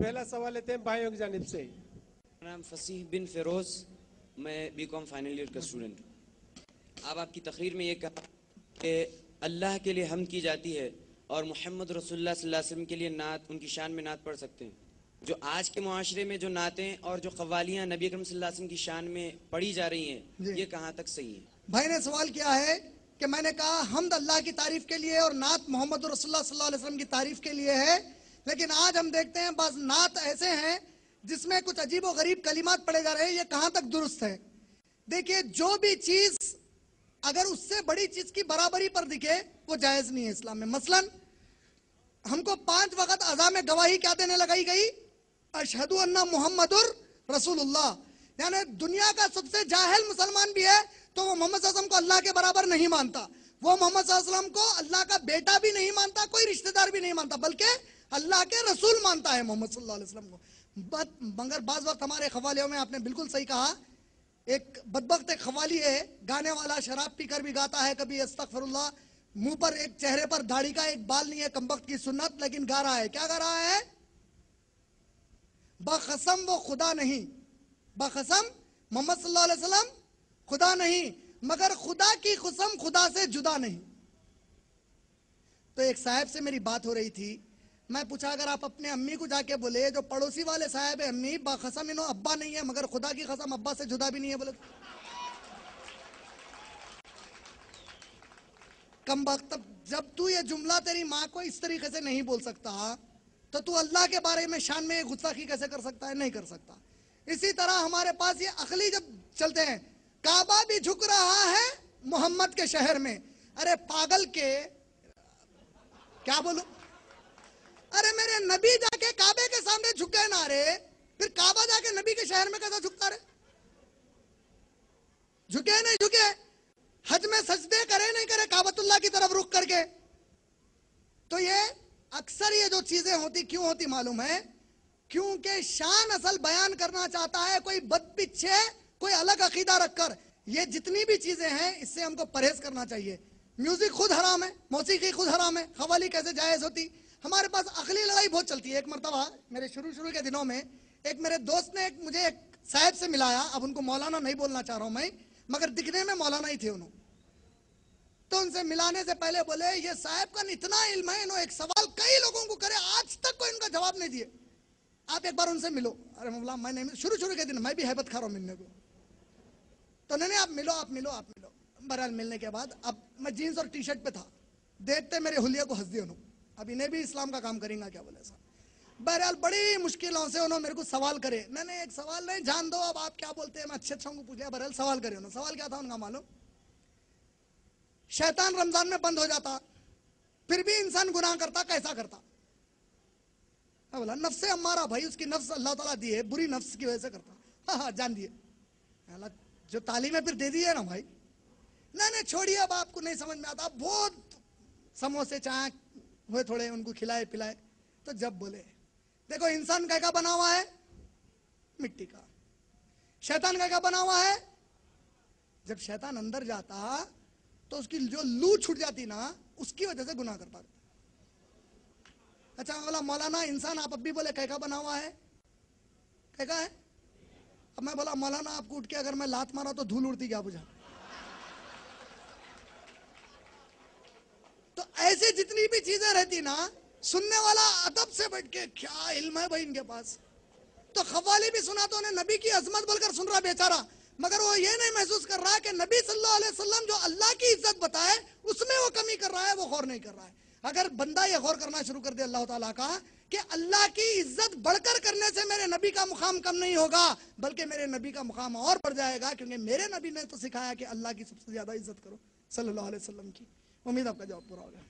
पहला सवाल लेते हैं भाइयों की जानिब से। मेरा नाम फसीह बिन फिरोज, मैं बीकॉम फाइनल ईयर का स्टूडेंट हूँ। आप आपकी तकरीर में ये कहा कि अल्लाह के लिए हम की जाती है और मोहम्मद रसूलुल्लाह सल्लल्लाहु अलैहि वसल्लम के लिए नात, उनकी शान में नात पढ़ सकते हैं। जो आज के मुआशरे में जो नातें और जो कव्वालियाँ नबी अकरम सल्लल्लाहु अलैहि वसल्लम की शान में पढ़ी जा रही हैं, ये कहाँ तक सही है? भाई ने सवाल किया है कि मैंने कहा हमद अल्लाह की तारीफ के लिए और नात मोहम्मद रसूलुल्लाह सल्लल्लाहु अलैहि वसल्लम की तारीफ के लिए है, लेकिन आज हम देखते हैं बस नात ऐसे हैं जिसमें कुछ अजीब और गरीब कलिमात पढ़े जा रहे हैं। ये कहाँ तक दुरुस्त है? देखिए, जो भी चीज अगर उससे बड़ी चीज की बराबरी पर दिखे वो जायज नहीं है इस्लाम में। मसलन हमको 5 वक्त अज़ा में गवाही क्या देने लगाई गई? अशहदु अन्ना मुहम्मदुर रसूलुल्लाह। यानी दुनिया का सबसे जाहिल मुसलमान भी है तो वो मोहम्मद सल्लल्लाहु अलैहि वसल्लम को अल्लाह के बराबर नहीं मानता, वो मोहम्मद सल्लल्लाहु अलैहि वसल्लम को अल्लाह का बेटा भी नहीं मानता, कोई रिश्तेदार भी नहीं मानता, बल्कि अल्लाह के रसूल मानता है मोहम्मद सल्लल्लाहु अलैहि वसल्लम को। मगर बाज वक्त हमारे खवालियों में, आपने बिल्कुल सही कहा, एक बदबख्त एक खवाली है, गाने वाला शराब पीकर भी गाता है, कभी अस्तगफिरुल्लाह, मुंह पर एक चेहरे पर दाढ़ी का एक बाल नहीं है, कमबख्त की सुन्नत, लेकिन गा रहा है। क्या गा रहा है? बखसम वो खुदा नहीं, बखसम मोहम्मद सल्लल्लाहु अलैहि वसल्लम खुदा नहीं, मगर खुदा की कसम खुदा से जुदा नहीं। तो एक साहब से मेरी बात हो रही थी, मैं पूछा अगर आप अपने अम्मी को जाके बोले, जो पड़ोसी वाले साहब है, अम्मी बाखसम इन्हों अब्बा नहीं है मगर खुदा की कसम अब्बा से जुदा भी नहीं है, बोले कम वक्त, जब तू ये जुमला तेरी माँ को इस तरीके से नहीं बोल सकता तो तू अल्लाह के बारे में शान में गुस्ताखी कैसे कर सकता है? नहीं कर सकता। इसी तरह हमारे पास ये अकली जब चलते हैं, काबा भी झुक रहा है मोहम्मद के शहर में। अरे पागल के, क्या बोलूं? अरे मेरे नबी जाके काबे के सामने झुके ना रे, फिर काबा जाके नबी के शहर में कैसा झुकता रे? झुके नहीं झुके, हज में सजदे करे नहीं करे काबतुल्लाह की तरफ रुख करके। तो ये अक्सर ये जो चीजें होती क्यों होती मालूम है? क्योंकि शान असल बयान करना चाहता है कोई बद पीछे, कोई अलग अकीदा रखकर। ये जितनी भी चीजें हैं इससे हमको परहेज करना चाहिए। म्यूजिक खुद हराम है, मौसीकी खुद हराम है, खवाली कैसे जायज होती? हमारे पास अकली लड़ाई बहुत चलती है। एक मरतबा मेरे शुरू के दिनों में एक मेरे दोस्त ने मुझे एक साहब से मिलाया, अब उनको मौलाना नहीं बोलना चाह रहा हूं मैं, मगर दिखने में मौलाना ही थे उन्होंने। तो उनसे मिलाने से पहले बोले ये साहब का इतना इल्म है, इन्होंने एक सवाल कई लोगों को करे, आज तक कोई इनका जवाब नहीं दिए, आप एक बार उनसे मिलो। अरे मौला मैं नहीं, शुरू के दिन मैं भी हैबत खा रहा हूं मिलने को। तो नहीं आप मिलो, आप मिलो, आप मिलो। बहरहाल मिलने के बाद अब मैं जीन्स और टी शर्ट पे था, देखते मेरे हुलिया को हंस दिया उन्होंने, अब इन्हें भी इस्लाम का काम करेंगे क्या, बोले ऐसा। बहरहाल बड़ी मुश्किलों से उन्होंने मेरे को सवाल करे। मैंने एक सवाल नहीं, जान दो अब आप क्या बोलते हैं, मैं अच्छे को पूछ लिया। बहरहाल सवाल करे उन्होंने। सवाल क्या था उनका मालूम? शैतान रमजान में बंद हो जाता फिर भी इंसान गुनाह करता, कैसा करता? बोला नफ्से अम्मारा, भाई उसकी नफ्स अल्लाह ताला दी है, बुरी नफ्स की वजह से करता। हाँ हाँ जान दिए, जो तालीम है फिर दे दी है ना भाई। नहीं छोड़िए, अब आपको नहीं समझ में आता। बहुत समोसे चाय हुए थोड़े, उनको खिलाए पिलाए। तो जब बोले देखो इंसान क्या बना हुआ है? मिट्टी का। शैतान क्या बना हुआ है? जब शैतान अंदर जाता तो उसकी जो लू छूट जाती ना, उसकी वजह से गुनाह करता। अच्छा बोला मौलाना इंसान आप अब भी बोले क्या बना हुआ है? क्या है? अब मैं बोला मौलाना आपको उठ के अगर मैं लात मारा तो धूल उड़ती, क्या बुझा? तो ऐसे जितनी भी चीजें रहती ना, सुनने वाला अदब से बैठ के क्या इल्म है भाई इनके पास। तो खवाली भी सुना तो उन्हें नबी की अजमत बोलकर सुन रहा बेचारा, मगर वो ये नहीं महसूस कर रहा कि नबी सल्लल्लाहु अलैहि वसल्लम जो अल्लाह की इज्जत बताए उसमें वो कमी कर रहा है, वो गौर नहीं कर रहा है। अगर बंदा ये गौर करना शुरू कर दे अल्लाह ताला का कि अल्लाह की इज्जत बढ़कर करने से मेरे नबी का मुकाम कम नहीं होगा, बल्कि मेरे नबी का मुकाम और बढ़ जाएगा, क्योंकि मेरे नबी ने तो सिखाया कि अल्लाह की सबसे ज्यादा इज्जत करो सल्लल्लाहु अलैहि वसल्लम की। उम्मीद आपका जवाब पूरा हो गया।